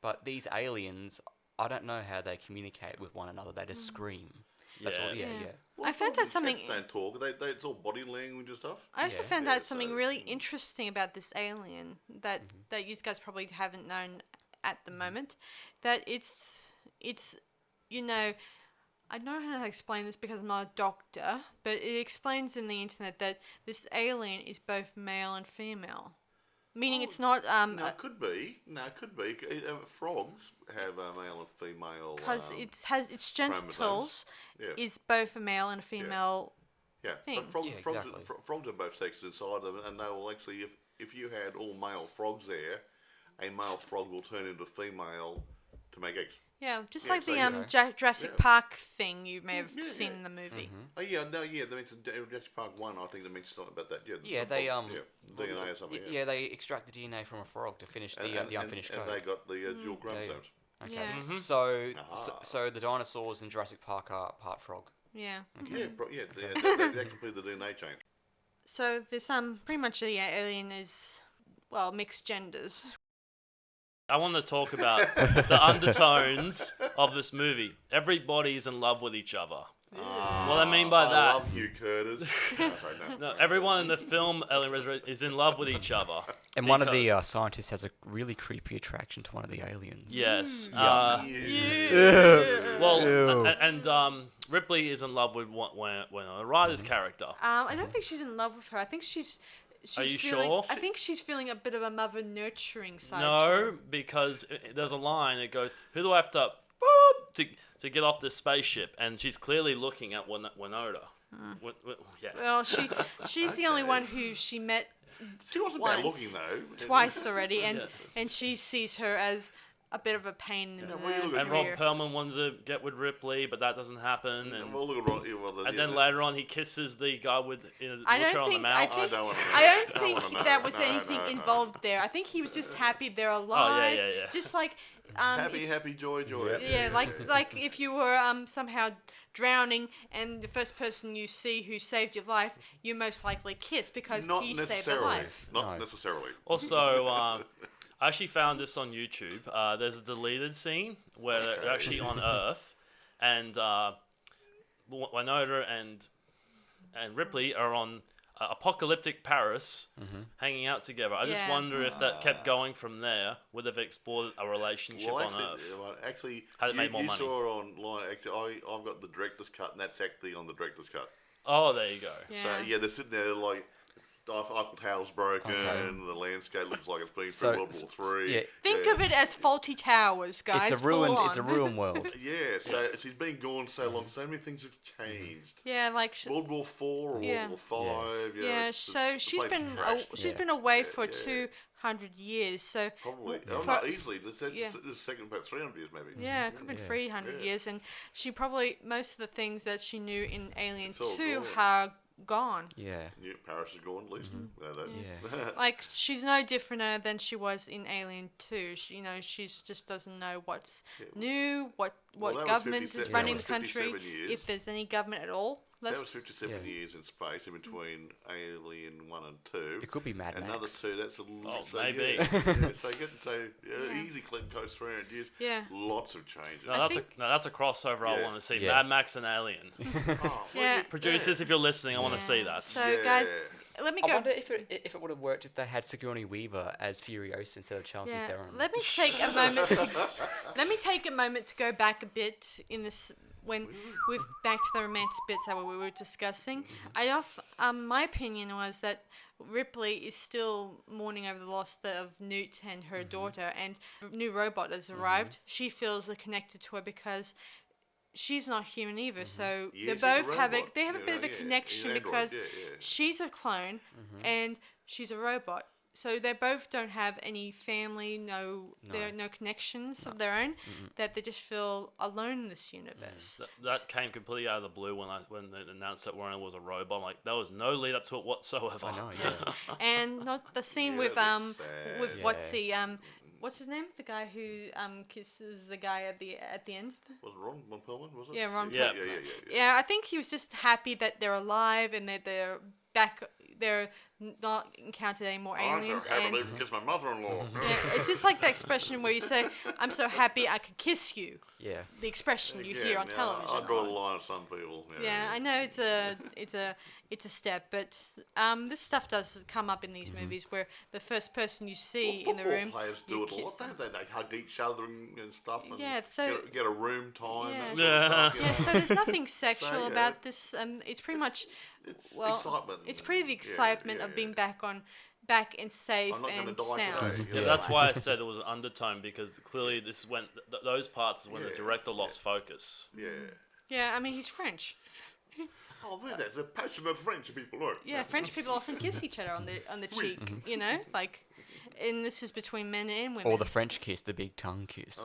But these aliens, I don't know how they communicate with one another. They just scream. That's all. Yeah, Yeah. yeah. Well, I found out something. Cats don't talk. It's all body language and stuff. I also Yeah. found Yeah, out something so- really interesting about this alien that you guys probably haven't known at the moment. That it's I don't know how to explain this because I'm not a doctor, but it explains in the internet that this alien is both male and female, meaning it's not No, it could be. Frogs have a male and female. because its genitals Yeah. is both a male and a female. Yeah, thing. but frogs, Yeah, frogs, exactly. frogs are both sexes inside them, and they will actually, if you had all male frogs there, a male frog will turn into a female to make eggs. Yeah, just Yeah, like so the Jurassic Yeah. Park thing you may have Yeah, seen yeah. in the movie. Oh yeah, no, yeah. They mentioned Jurassic Park 1. I think they mentioned something about that. Yeah, Yeah, the they frogs, DNA or something. Yeah, they extract the DNA from a frog to finish the unfinished and code. they got the dual chromosomes. Okay. Yeah. So the dinosaurs in Jurassic Park are part frog. Yeah. Yeah, that completed the DNA chain. So there's pretty much the alien is, well, mixed genders. I want to talk about the undertones of this movie. Everybody's in love with each other. What I mean by that... I love you, Curtis. No, everyone in the film Alien Resurrection is in love with each other. And one of the scientists has a really creepy attraction to one of the aliens. Yes. Yeah. Well, and Ripley is in love with Winona Ryder's character. I don't think she's in love with her. I think she's Are you feeling, sure? I think she's feeling a bit of a mother nurturing side. No, because there's a line that goes, "Who do I have to to get off this spaceship?" And she's clearly looking at Winona. Yeah. Well, she's the only one who she met. She wasn't bad looking though. Twice already, and she sees her as a bit of a pain in the rear. And Ron Perlman wanted to get with Ripley, but that doesn't happen. And then later on, he kisses the guy with wheelchair on the mouth. I don't think that was anything involved there. I think he was just happy they're alive. Oh, yeah. Just like happy, joy. Yeah, like if you were somehow drowning and the first person you see who saved your life, you most likely kiss because he saved your life. Not necessarily. Also, I actually found this on YouTube. There's a deleted scene where they're actually on Earth, and Winona and Ripley are on apocalyptic Paris, hanging out together. I just wonder if that kept going from there, would have explored a relationship on Earth. Actually, had it made more money. You saw it online. Actually, I've got the director's cut, and that's actually on the director's cut. Oh, there you go. Yeah. So they're sitting there like. Eiffel Tower's broken, the landscape looks like it's been through World War III. Yeah. Think of it as faulty towers, guys. It's a ruined world. Yeah, so she's been gone so long, so many things have changed. Yeah, like World War IV or World War V. Yeah, so she's been away for 200 years. So probably not easily. This second about 300 years maybe. Yeah, it could have been 300 years, and she probably most of the things that she knew in Alien 2 are gone. Yeah, Paris is gone at least. Like she's no different than she was in Alien 2. She just doesn't know what's new, what government is running the country, if there's any government at all left. That was 57 years in space in between Alien 1 and 2. It could be Mad Max. Another 2, that's a lot. Oh, maybe. Easy clip goes 300 years. Yeah. Lots of changes. No, that's a crossover I want to see. Mad Max and Alien. Producers, if you're listening, I want to see that. So, guys, let me go. I wonder if it would have worked if they had Sigourney Weaver as Furiosa instead of Charlize Theron. Let me take a moment. Let me take a moment to go back a bit in this. When with back to the romance bits that we were discussing, my opinion was that Ripley is still mourning over the loss of Newt and her daughter, and a new robot has arrived. She feels connected to her because she's not human either. So they both have a bit of a connection because she's a clone and she's a robot. So they both don't have any family, no connections of their own. That they just feel alone in this universe. That came completely out of the blue when they announced that Warren was a robot. I'm like, there was no lead up to it whatsoever. I know, yeah. And not the scene with what's his name? The guy who kisses the guy at the end. Was it Ron Perlman? Was it? Yeah, Ron. Yeah. Yeah, I think he was just happy that they're alive and that they're back. They're not encountered any more aliens. I can't believe I kissed my mother-in-law. Yeah, it's just like the expression where you say, "I'm so happy I could kiss you." Yeah. The expression you hear on television. I draw the line of some people. Yeah, I know it's a step, but this stuff does come up in these movies where the first person you see in the room, players do it a lot, don't they? They hug each other and stuff. And so get a room time. So there's nothing sexual about this. It's pretty much. It's excitement. It's pretty the excitement of being back and safe and sound. Yeah, that's why I said it was an undertone, because clearly this went those parts is when the director lost focus. Yeah. Yeah, I mean he's French. Oh, that's a passionate French people, look. Yeah, French people often kiss each other on the cheek, like. And this is between men and women. Or the French kiss, the big tongue kiss.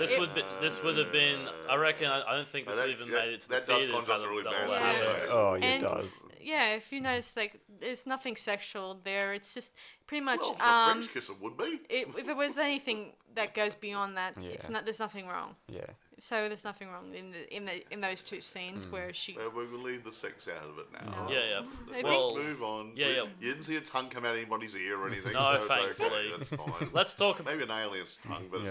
This would have been. I reckon. I don't think this would even made it to the theaters. Oh, yeah, it does. Yeah, if you notice, there's nothing sexual there. It's just pretty much. Well, a French kiss it would be. If it was anything that goes beyond that, it's not. There's nothing wrong. Yeah. So there's nothing wrong in those two scenes where she. Well, we will leave the sex out of it now. No. Yeah. Let's move on. Yeah. You didn't see a tongue come out of anybody's ear or anything. No, so thankfully. It's okay. That's fine. Let's talk about Maybe an alien's tongue, but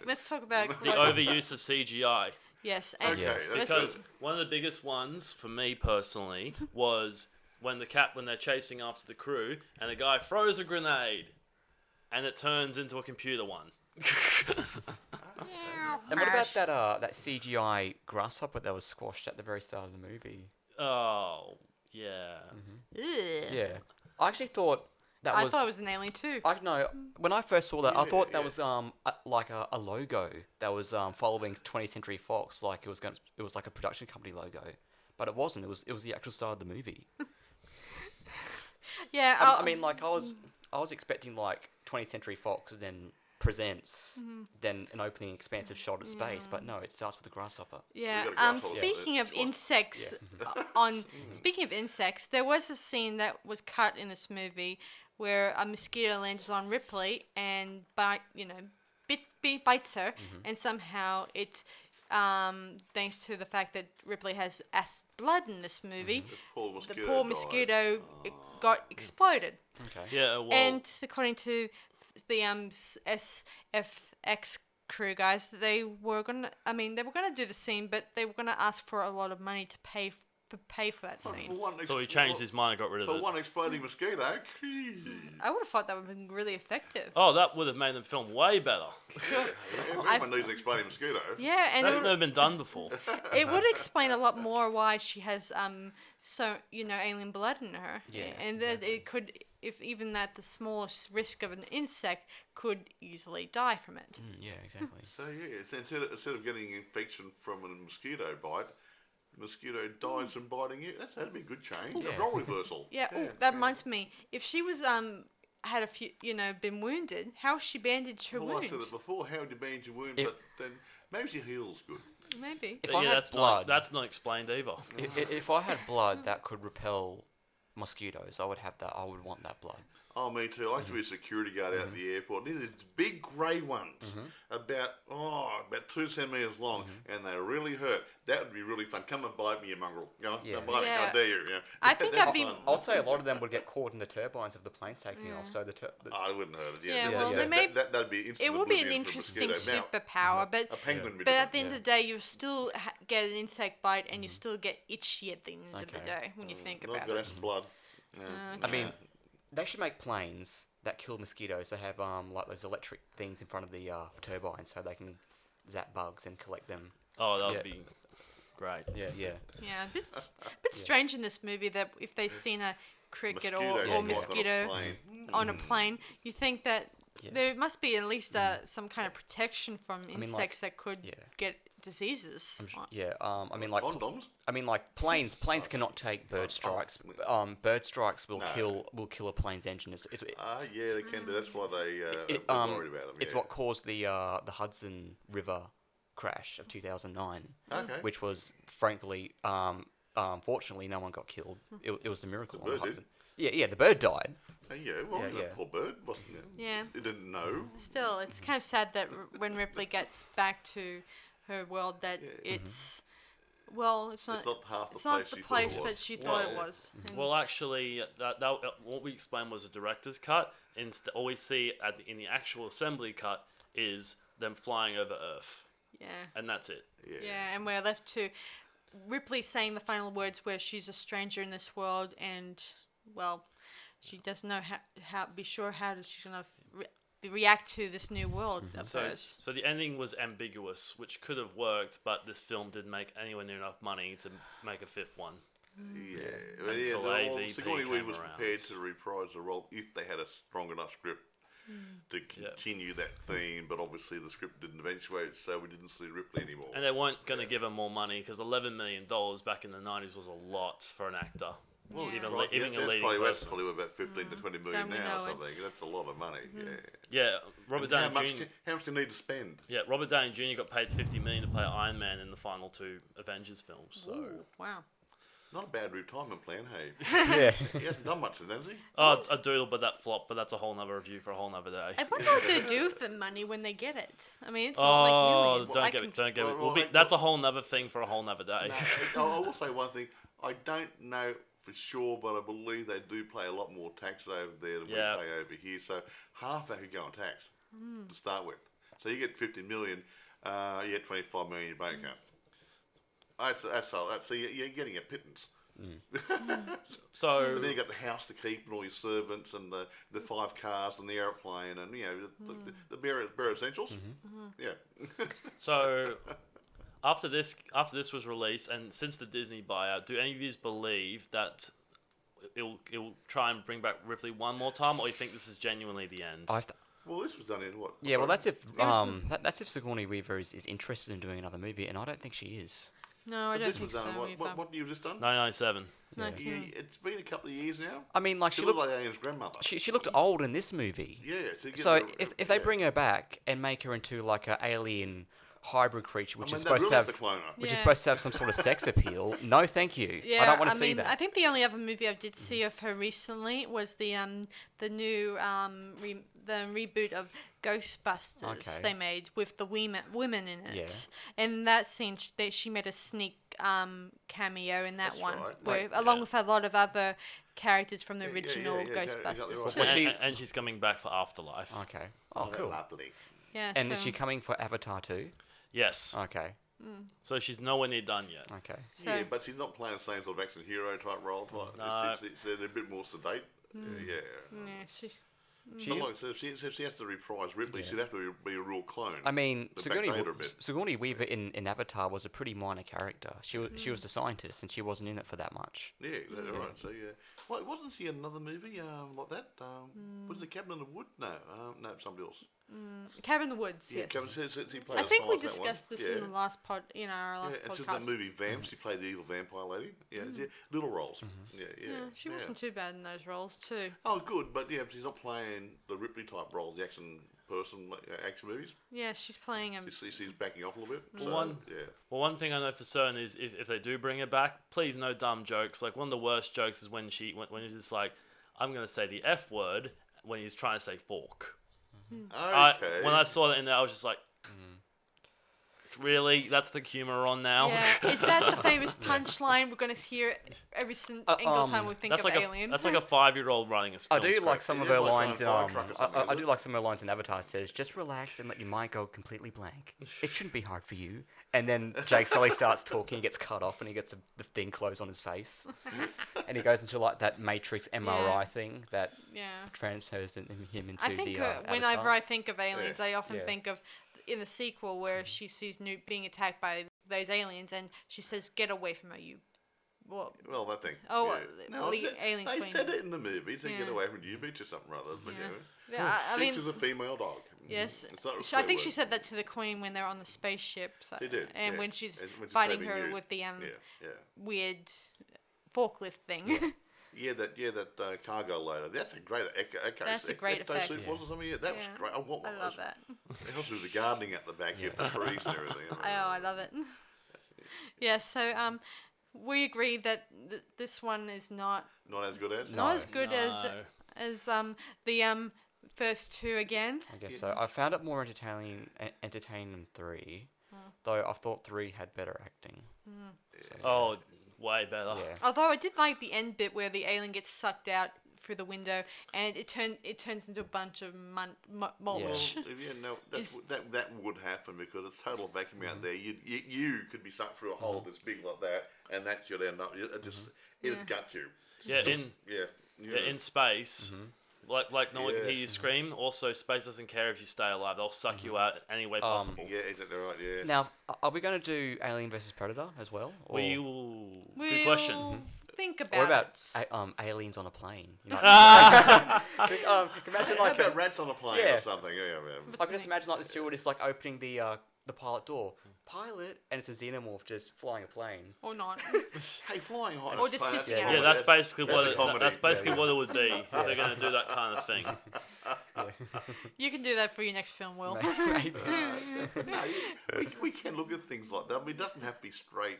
Let's talk about the overuse of CGI. Yes, and Okay, Because one of the biggest ones for me personally was when they're chasing after the crew and the guy throws a grenade and it turns into a computer one. And what about that CGI grasshopper that was squashed at the very start of the movie? Oh, yeah. Yeah. I actually thought I thought it was an alien too. I know. When I first saw that, I thought that was like a logo that was following 20th Century Fox, like it was like a production company logo, but it wasn't. It was the actual start of the movie. Yeah, I mean, like I was expecting like 20th Century Fox then presents then an opening expansive shot of space, but no, it starts with a grasshopper. Yeah. We got a grasshopper. Speaking of insects, speaking of insects, there was a scene that was cut in this movie where a mosquito lands on Ripley and bites her, and somehow it, thanks to the fact that Ripley has acid blood in this movie, the poor mosquito got exploded. Okay. Yeah, well, And according to the SFX crew guys, they were gonna do the scene, but they were gonna ask for a lot of money to pay for that scene. So he changed his mind and got rid of it. For one exploding mosquito. I would have thought that would have been really effective. Oh, that would have made the film way better. Everyone needs an exploding mosquito. Yeah, and That's never been done before. it would explain a lot more why she has alien blood in her. Yeah, and that it could, if even that the smallest risk of an insect could easily die from it. Yeah, exactly. So instead of getting infection from a mosquito bite, the mosquito dies from biting you. That'd be a good change. A role reversal. Yeah. That reminds me. If she was had a few been wounded, how she bandaged her wound? I said it before. How would you bandage your wound? But then maybe she heals good. Maybe. If I had that's not explained either. If I had blood that could repel mosquitoes, I would have that. I would want that blood. Oh, me too. I used to be a security guard out at the airport. These big grey ones, about 2 centimetres long, and they really hurt. That would be really fun. Come and bite me, you mongrel. Bite me. I dare you. Yeah. I think that'd be. I'll say a lot of them would get caught in the turbines of the planes taking off. So I wouldn't hurt it. Yeah, that'd be instant. It would be an interesting superpower, but a penguin. But at the end of the day, you still get an insect bite, and you still get itchy at the end of the day when you think about it. That's blood. I mean, they should make planes that kill mosquitoes. They have like those electric things in front of the turbine, so they can zap bugs and collect them. Oh, that would be great. Yeah. Yeah, a bit strange in this movie that if they've seen a cricket or mosquito on a plane, you think that there must be at least some kind of protection from insects that could get diseases. I mean, like condoms. I mean, like planes cannot take bird strikes. Bird strikes will kill a plane's engine. Yeah, they can do. That's why they're worried about them. It's what caused the Hudson River crash of 2009, which was frankly, fortunately, no one got killed. It was a miracle. The bird on the Hudson. Yeah, the bird died. Poor bird, wasn't it? Yeah. It didn't know. Still, it's kind of sad that when Ripley gets back to her world, that it's not the place that she thought it was. Well, actually, that what we explained was a director's cut. All we see in the actual assembly cut is them flying over Earth. Yeah. And that's it. Yeah, and we're left to Ripley saying the final words where she's a stranger in this world, and she doesn't know how she's gonna react to this new world of hers. So the ending was ambiguous, which could have worked, but this film didn't make anywhere near enough money to make a fifth one. Sigourney Weaver was prepared to reprise the role if they had a strong enough script to continue that theme, but obviously the script didn't eventuate, so we didn't see Ripley anymore. And they weren't going to give her more money because $11 million back in the 90s was a lot for an actor. Well, even a leading person. That's probably about 15 to 20 million now or something. That's a lot of money. Yeah, Robert Downey Jr. How much do you need to spend? Yeah, Robert Downey Jr. got paid $50 million to play Iron Man in the final two Avengers films. So wow. Not a bad retirement plan, hey? Yeah. He hasn't done much, hasn't he? Oh, a doodle, but that flopped. But that's a whole nother review for a whole nother day. I wonder what they do with the money when they get it. I mean, it's not like millions. Don't get me. That's a whole nother thing for a whole nother day. No, I will say one thing. I don't know for sure, but I believe they do pay a lot more tax over there than we pay over here. So half that could go on tax to start with. So you get 50 million, you get 25 million in your bank account. So you're getting a pittance. So but then you got the house to keep and all your servants and the 5 cars and the airplane and the bare essentials. Yeah. So after this was released and since the Disney buyout, do any of you believe that it'll try and bring back Ripley one more time, or you think this is genuinely the end? Well, this was done in what? Yeah, well, that's if Sigourney Weaver is interested in doing another movie, and I don't think she is. No, I don't think so. What you've just done? 1997. Yeah, it's been a couple of years now. I mean, like she looked like Alien's grandmother. She looked old in this movie. Yeah. So if they bring her back and make her into like an alien hybrid creature, which is supposed to have some sort of sex appeal, no, thank you. Yeah, I don't want to see that. I think the only other movie I did see of her recently was the new the reboot of Ghostbusters they made with the women in it. Yeah. And that scene, she made a sneak cameo in that one, along with a lot of other characters from the original Ghostbusters exactly too. And she's coming back for Afterlife. Okay. Oh, cool. Lovely. Yeah. And is she coming for Avatar too? Yes. Okay. So she's nowhere near done yet. Okay. So, yeah, but she's not playing the same sort of action hero type role. No. It's a bit more sedate. If she has to reprise Ripley, she'd have to be a real clone. I mean, Sigourney Weaver in Avatar was a pretty minor character. She was the scientist, and she wasn't in it for that much. Yeah, that's right. So well, wasn't she in another movie like that? Was it Cabin in the Wood? No, somebody else. Cabin in the Woods. Yeah, yes. He played I think we discussed this in the last our last podcast. And she's in that movie Vamp. She played the evil vampire lady. Yeah, little roles. Yeah. She wasn't too bad in those roles too. Oh, good, but she's not playing the Ripley type role, the action person, action movies. Yeah, she's playing him. She's backing off a little bit. Well, one thing I know for certain is if they do bring it back, please no dumb jokes. Like one of the worst jokes is when he's just like, I'm gonna say the F word when he's trying to say fork. Okay. When I saw that in there, I was just like, really? That's the humor on now? Yeah. Is that the famous punchline we're going to hear every single time we think of Alien? That's like a 5-year-old writing a film I do script. like some of her lines in I do like some of her lines in Avatar. Says, just relax and let your mind go completely blank. It shouldn't be hard for you. And then Jake Sully starts talking, he gets cut off and he gets the thing closed on his face. And he goes into like that Matrix MRI thing that transfers him into I think whenever I think of aliens, I often think of in the sequel where she sees Newt being attacked by those aliens and she says, get away from her, you... Well, that thing. Oh, the alien they queen. said it in the movie to get away from you, bitch, or something rather. But I mean, she's a female dog. Yes, it's I think she said that to the Queen when they're on the spaceship. So, they did, and when she's fighting her with the weird forklift thing. That cargo loader. That's a great echo. That's a great effect. That was great. I want one. I love that. It helps with the gardening at the back here, the trees and everything. I love it. Yeah, so we agree that this one is not as good as as the first two again. I guess so. I found it more entertaining than 3, though I thought 3 had better acting. So, way better. Yeah. Although I did like the end bit where the alien gets sucked out through the window and it turns into a bunch of mulch. That would happen because it's total vacuum out there. You could be sucked through a hole that's big like that, and that should end up. It'd gut you. Yeah, in space. Like no one can hear you scream. Also, space doesn't care if you stay alive; they'll suck you out any way possible. Yeah, exactly right. Yeah. Now, are we going to do Alien vs Predator as well? Or? Good question. Think about it. What about aliens on a plane? You know? Imagine like about rats on a plane or something. I can just imagine like the steward is like opening the pilot door. Pilot, and it's a xenomorph just flying a plane. Or not. Hey, flying high. Or just hissing out. Yeah, that's basically what it would be if they're going to do that kind of thing. You can do that for your next film, Will. We can look at things like that. I mean, it doesn't have to be straight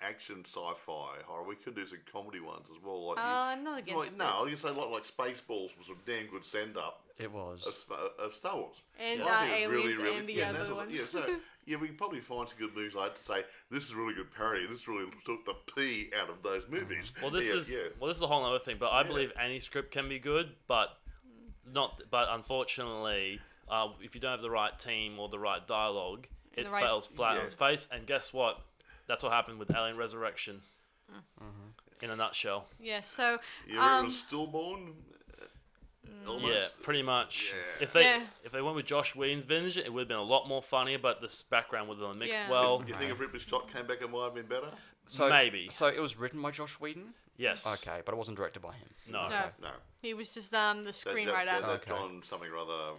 action sci-fi horror. We could do some comedy ones as well. Like I'm not against it. No, you say like Spaceballs was a damn good send-up. It was. Of Star Wars. And Aliens and the other ones. We can probably find some good movies like to say, this is a really good parody. This really took the P out of those movies. Well, this is a whole other thing. But I believe any script can be good, but unfortunately, if you don't have the right team or the right dialogue, it fails flat on its face. And guess what? That's what happened with Alien Resurrection. In a nutshell. Yeah. So. It was Stillborn. Almost. Yeah, pretty much. Yeah. If they went with Josh Whedon's vintage, it would have been a lot more funnier. But this background would have mixed well. You think if Ripley Scott came back, it might have been better? Maybe. So it was written by Josh Whedon? Yes. Okay, but it wasn't directed by him. No. No. He was just the screenwriter. That Don something or other,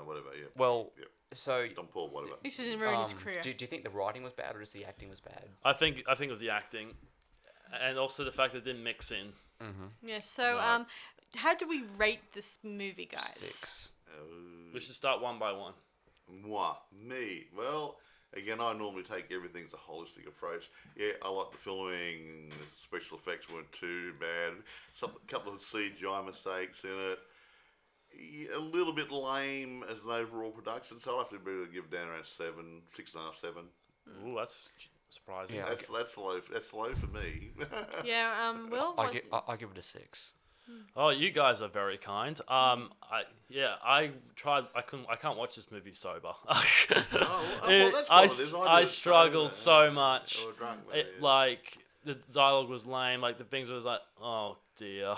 whatever. Yeah. Well, so Don Paul, whatever. He didn't ruin his career. Do you think the writing was bad or just the acting was bad? I think it was the acting, and also the fact that it didn't mix in. Yeah. So how do we rate this movie, guys? 6. We should start one by one. Me. Well, again, I normally take everything as a holistic approach. Yeah, I like the filming. Special effects weren't too bad. A couple of CGI mistakes in it. A little bit lame as an overall production, so I'll have to be able to give it down around 7, 6.5, 7. Ooh, that's surprising. Yeah, that's low. That's low for me. Yeah. Will. I give it a 6. Oh, you guys are very kind. I tried. I can't watch this movie sober. I struggled so much. Like the dialogue was lame. Like the things was like, oh dear.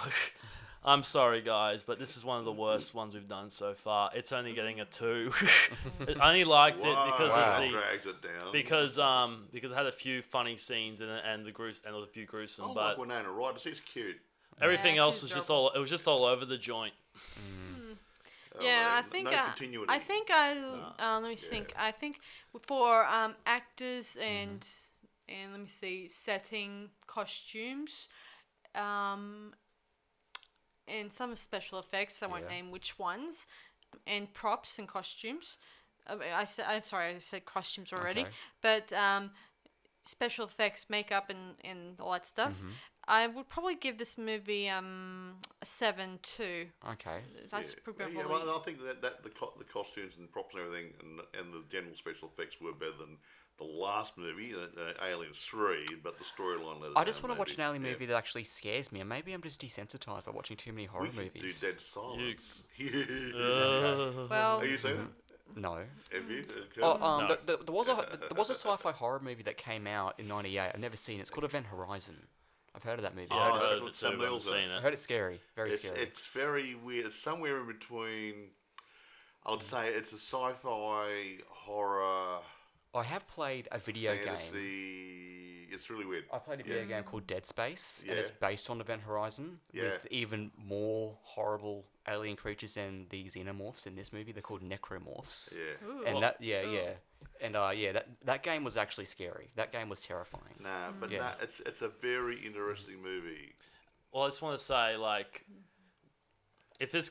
I'm sorry, guys, but this is one of the worst ones we've done so far. It's only getting a 2. I only liked it because drags it down. because it had a few funny scenes in it and a few gruesome. But Winona Ryder, she's cute. Everything else was just all over the joint. Yeah, I think let me think. I think for actors and let me see, setting, costumes, and some special effects. I won't name which ones, and props and costumes. I said costumes already, but special effects, makeup, and all that stuff. I would probably give this movie a 7 too. Okay. That's probably. Yeah, well, I think that the costumes and props and everything and the general special effects were better than the last movie, Aliens 3, but the storyline let us I just want to watch an alien movie that actually scares me, and maybe I'm just desensitized by watching too many horror movies. Do Dead Silence. Well, have you seen it? No. Have you? No. There was a sci-fi horror movie that came out in '98. I've never seen it. It's called Event Horizon. I've heard of that movie. Yeah, I've heard of it too. I haven't seen it. I heard it's scary. Very scary. It's very weird. It's somewhere in between. I would say it's a sci-fi horror. I have played a video fantasy game. It's really weird. I played a video game called Dead Space, and it's based on Event Horizon with even more horrible alien creatures than the xenomorphs in this movie. They're called necromorphs. Yeah. Ooh. And And that game was actually scary. That game was terrifying. It's a very interesting movie. Well, I just want to say, like, if this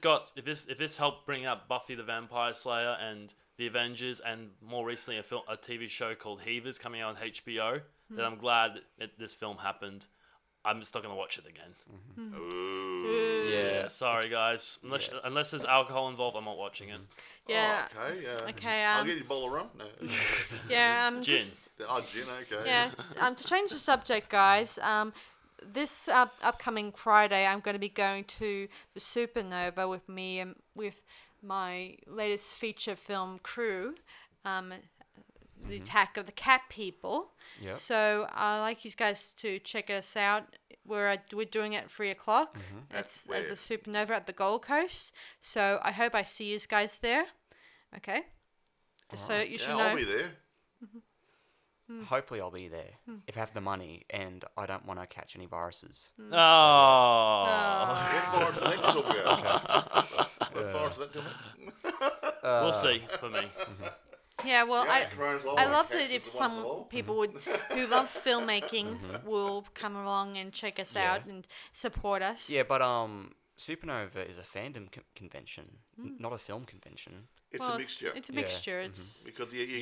helped bring up Buffy the Vampire Slayer and the Avengers, and more recently a TV show called Heavers coming out on HBO, then I'm glad this film happened. I'm just not going to watch it again. Ooh. Yeah, sorry guys. Unless there's alcohol involved, I'm not watching it. Yeah. Oh, okay. Okay. I'll get you a bottle of rum. No. Gin. Gin. Okay. Yeah. To change the subject, guys. This upcoming Friday, I'm going to be going to the Supernova with me and with my latest feature film crew. The Attack of the Cat People. Yep. So I'd like you guys to check us out. We're doing it at 3:00. It's at the Supernova at the Gold Coast. So I hope I see you guys there. Okay. So you should know. I'll be there. Hopefully I'll be there if I have the money and I don't want to catch any viruses. Oh. What virus is that talking about? What virus is that talking about? We'll see for me. Yeah, well, I love that it if some people who love filmmaking will come along and check us out and support us. Yeah, but Supernova is a fandom convention, not a film convention. It's a mixture. It's a mixture. It's because you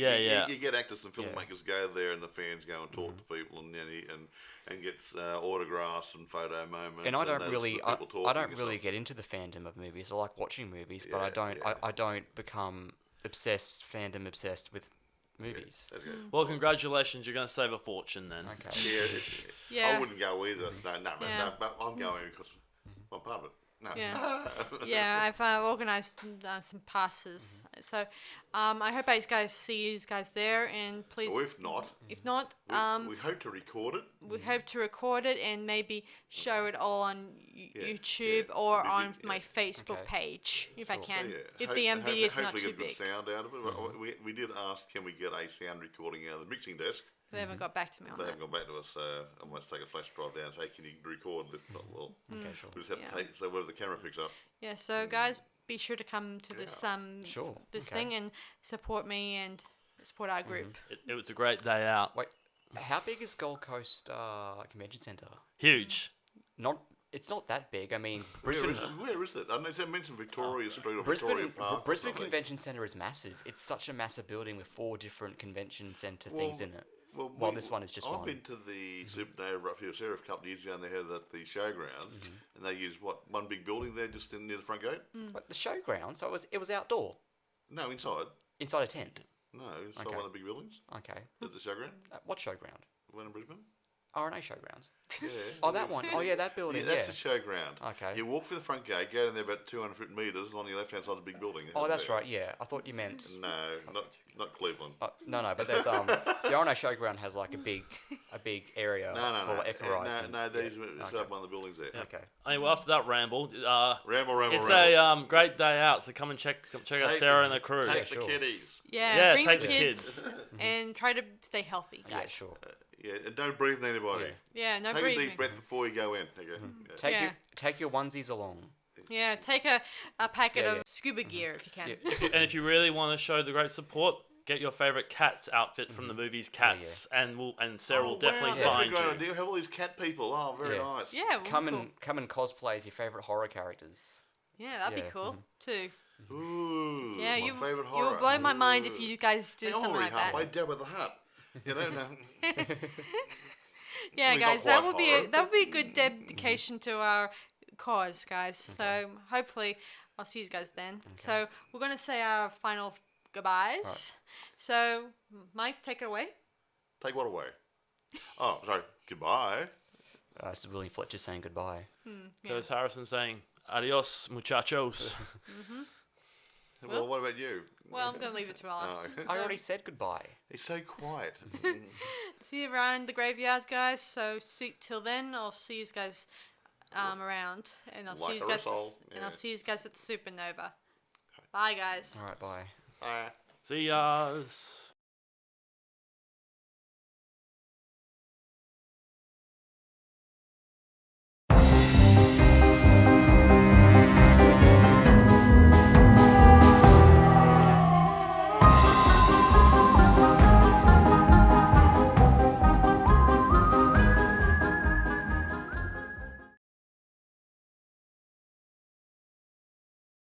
get actors and filmmakers go there, and the fans go and talk to people, and gets autographs and photo moments. And I don't really get into the fandom of movies. I like watching movies, but I don't become fandom obsessed with movies. Okay. Well, congratulations, you're going to save a fortune then. Okay. I wouldn't go either. No, but I'm going because I'm part of it. No. Yeah, I've organised some passes. So I hope I guys see you guys there, and please. Or if not, we hope to record it. We hope to record it and maybe show it all on YouTube or on my Facebook page if I can. If the MV is not too big. Hopefully get good sound out of it. We did ask, can we get a sound recording out of the mixing desk? They haven't got back to me on that. They haven't got back to us, so I might take a flash drive down and say, can you record this? Well, okay, sure. We just have to take so whatever the camera picks up. Yeah, so guys, be sure to come to this thing and support me and support our group. It was a great day out. Wait, how big is Gold Coast Convention Centre? Huge. It's not that big. I mean, Brisbane. Where is it? I mentioned Victoria Street or Victoria Park. Brisbane Convention Centre is massive. It's such a massive building with 4 different convention centre things in it. Well, this one is just one. I've been to the Supernova up here, Sarah, a couple of years ago, and they had it at the showgrounds, and they used one big building there just near the front gate. What, the showground? So it was outdoor. No, inside. Inside a tent. No, inside one of the big buildings. Okay. At the showground. What showground? One in Brisbane. RNA showgrounds. Yeah. Oh, that one. Oh, yeah, that building. Yeah, that's the showground. Okay. You walk through the front gate, go down there about 250 metres on your left-hand side of the big building. Oh, that's right. Yeah, I thought you meant. No, not Cleveland. No, but there's the RNA showground has like a big area for echo rides. It's up one of the buildings there. Yeah. Okay. Anyway, after that ramble, ramble. It's a great day out, so come and check out Sarah and the crew. Take the kiddies. Yeah, bring take the kids and try to stay healthy, guys. Yeah, sure. Yeah, and don't breathe on anybody. Yeah, no breathing. breathing. Take a deep breath before you go in. Okay. Take your onesies along. Yeah, take a packet of scuba gear if you can. Yeah. And if you really want to show the great support, get your favourite Cats outfit from the movies Cats, and Sarah will definitely find you. Great idea. Have all these cat people. Oh, very nice. Yeah, come and cosplay as your favourite horror characters. Yeah, that'd be cool too. Ooh, yeah, my favourite horror. You'll blow my mind if you guys do something like that. I'm halfway with the Hut. You know. Yeah, guys, that would be a good dedication to our cause, guys. So hopefully I'll see you guys then. Okay. So we're gonna say our final goodbyes. Right. So Mike, take it away. Take what away? Oh, sorry. Goodbye. This is William Fletcher saying goodbye. Curtis Harrison saying adios, muchachos. Well, what about you? Well, I'm going to leave it to last. I already said goodbye. He's so quiet. See you around the graveyard, guys. So till then, I'll see you guys around, and I'll see you guys. I'll see you guys at Supernova. Bye, guys. All right, bye. Bye. See ya.